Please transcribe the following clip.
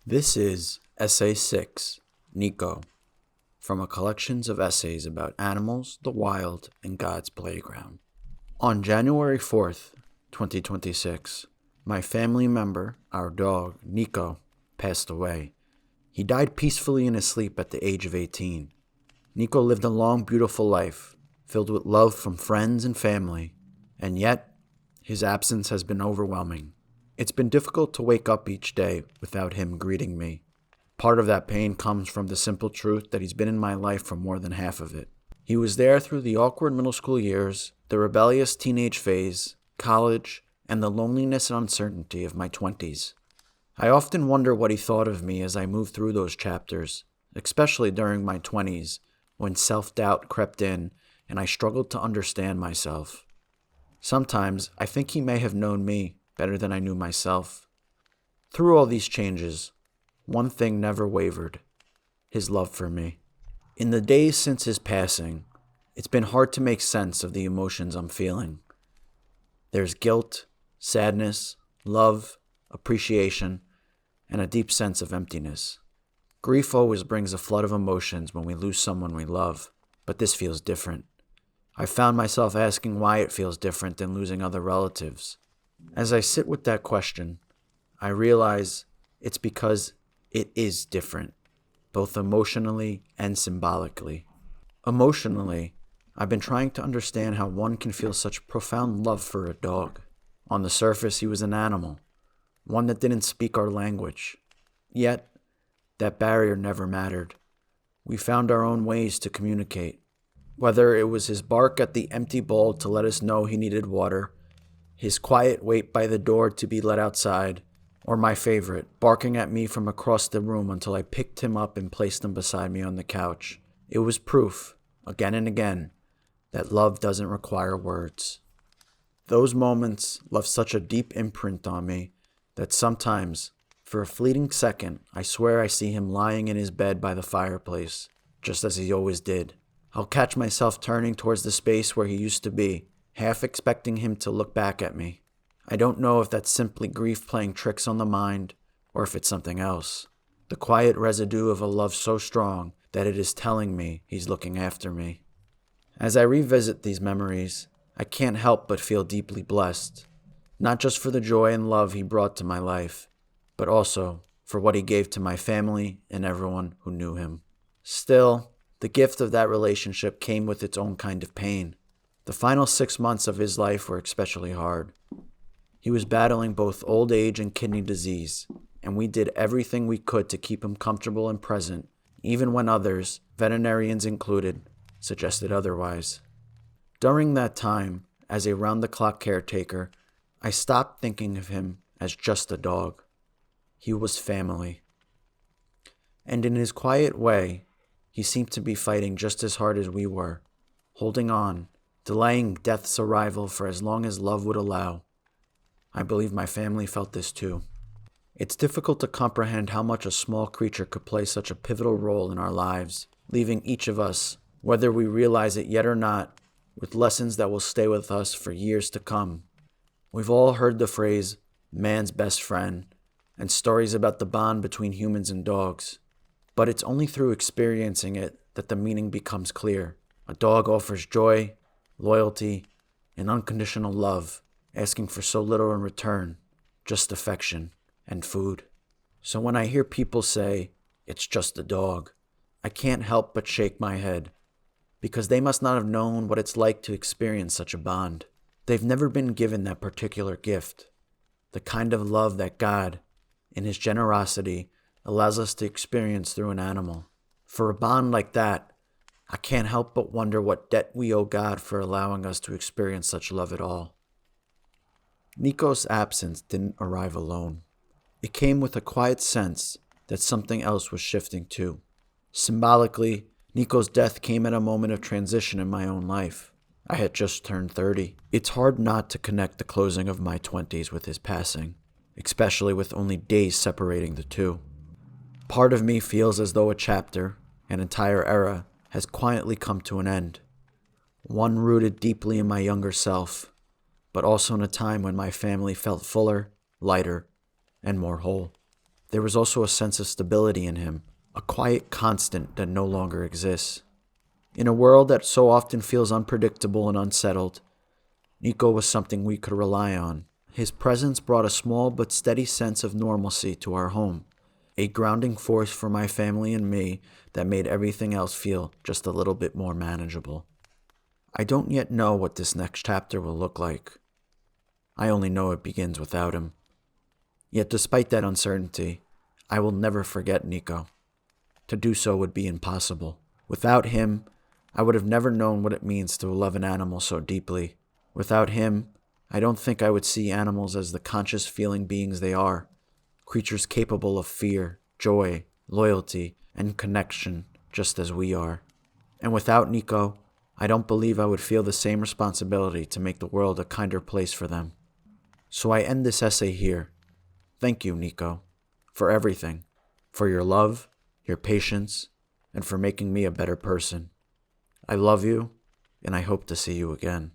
This is Essay 6, Niko, from a collection of essays about animals, the wild, and God's playground. On January 4th, 2026, my family member, our dog, Niko, passed away. He died peacefully in his sleep at the age of 18. Niko lived a long, beautiful life, filled with love from friends and family, and yet, his absence has been overwhelming. It's been difficult to wake up each day without him greeting me. Part of that pain comes from the simple truth that he's been in my life for more than half of it. He was there through the awkward middle school years, the rebellious teenage phase, college, and the loneliness and uncertainty of my 20s. I often wonder what he thought of me as I moved through those chapters, especially during my 20s, when self-doubt crept in and I struggled to understand myself. Sometimes I think he may have known me better than I knew myself. Through all these changes, one thing never wavered: his love for me. In the days since his passing, it's been hard to make sense of the emotions I'm feeling. There's guilt, sadness, love, appreciation, and a deep sense of emptiness. Grief always brings a flood of emotions when we lose someone we love, but this feels different. I found myself asking why it feels different than losing other relatives. As I sit with that question, I realize it's because it is different, both emotionally and symbolically. Emotionally, I've been trying to understand how one can feel such profound love for a dog. On the surface, he was an animal, one that didn't speak our language. Yet, that barrier never mattered. We found our own ways to communicate. Whether it was his bark at the empty bowl to let us know he needed water, his quiet wait by the door to be let outside, or my favorite, barking at me from across the room until I picked him up and placed him beside me on the couch. It was proof, again and again, that love doesn't require words. Those moments left such a deep imprint on me that sometimes, for a fleeting second, I swear I see him lying in his bed by the fireplace, just as he always did. I'll catch myself turning towards the space where he used to be, half expecting him to look back at me. I don't know if that's simply grief playing tricks on the mind, or if it's something else. The quiet residue of a love so strong that it is telling me he's looking after me. As I revisit these memories, I can't help but feel deeply blessed, not just for the joy and love he brought to my life, but also for what he gave to my family and everyone who knew him. Still, the gift of that relationship came with its own kind of pain. The final 6 months of his life were especially hard. He was battling both old age and kidney disease, and we did everything we could to keep him comfortable and present, even when others, veterinarians included, suggested otherwise. During that time, as a round-the-clock caretaker, I stopped thinking of him as just a dog. He was family. And in his quiet way, he seemed to be fighting just as hard as we were, holding on, delaying death's arrival for as long as love would allow. I believe my family felt this too. It's difficult to comprehend how much a small creature could play such a pivotal role in our lives, leaving each of us, whether we realize it yet or not, with lessons that will stay with us for years to come. We've all heard the phrase, man's best friend, and stories about the bond between humans and dogs. But it's only through experiencing it that the meaning becomes clear. A dog offers joy, loyalty, and unconditional love, asking for so little in return, just affection and food. So when I hear people say, it's just a dog, I can't help but shake my head, because they must not have known what it's like to experience such a bond. They've never been given that particular gift, the kind of love that God, in his generosity, allows us to experience through an animal. For a bond like that, I can't help but wonder what debt we owe God for allowing us to experience such love at all. Niko's absence didn't arrive alone. It came with a quiet sense that something else was shifting too. Symbolically, Niko's death came at a moment of transition in my own life. I had just turned 30. It's hard not to connect the closing of my 20s with his passing, especially with only days separating the two. Part of me feels as though a chapter, an entire era, has quietly come to an end. One rooted deeply in my younger self, but also in a time when my family felt fuller, lighter, and more whole. there was also a sense of stability in him, a quiet constant that no longer exists. In a world that so often feels unpredictable and unsettled, Niko was something we could rely on. His presence brought a small but steady sense of normalcy to our home, a grounding force for my family and me that made everything else feel just a little bit more manageable. I don't yet know what this next chapter will look like. I only know it begins without him. Yet despite that uncertainty, I will never forget Niko. To do so would be impossible. Without him, I would have never known what it means to love an animal so deeply. Without him, I don't think I would see animals as the conscious feeling beings they are, creatures capable of fear, joy, loyalty, and connection just as we are. And without Niko, I don't believe I would feel the same responsibility to make the world a kinder place for them. So I end this essay here. Thank you, Niko, for everything, for your love, your patience, and for making me a better person. I love you, and I hope to see you again.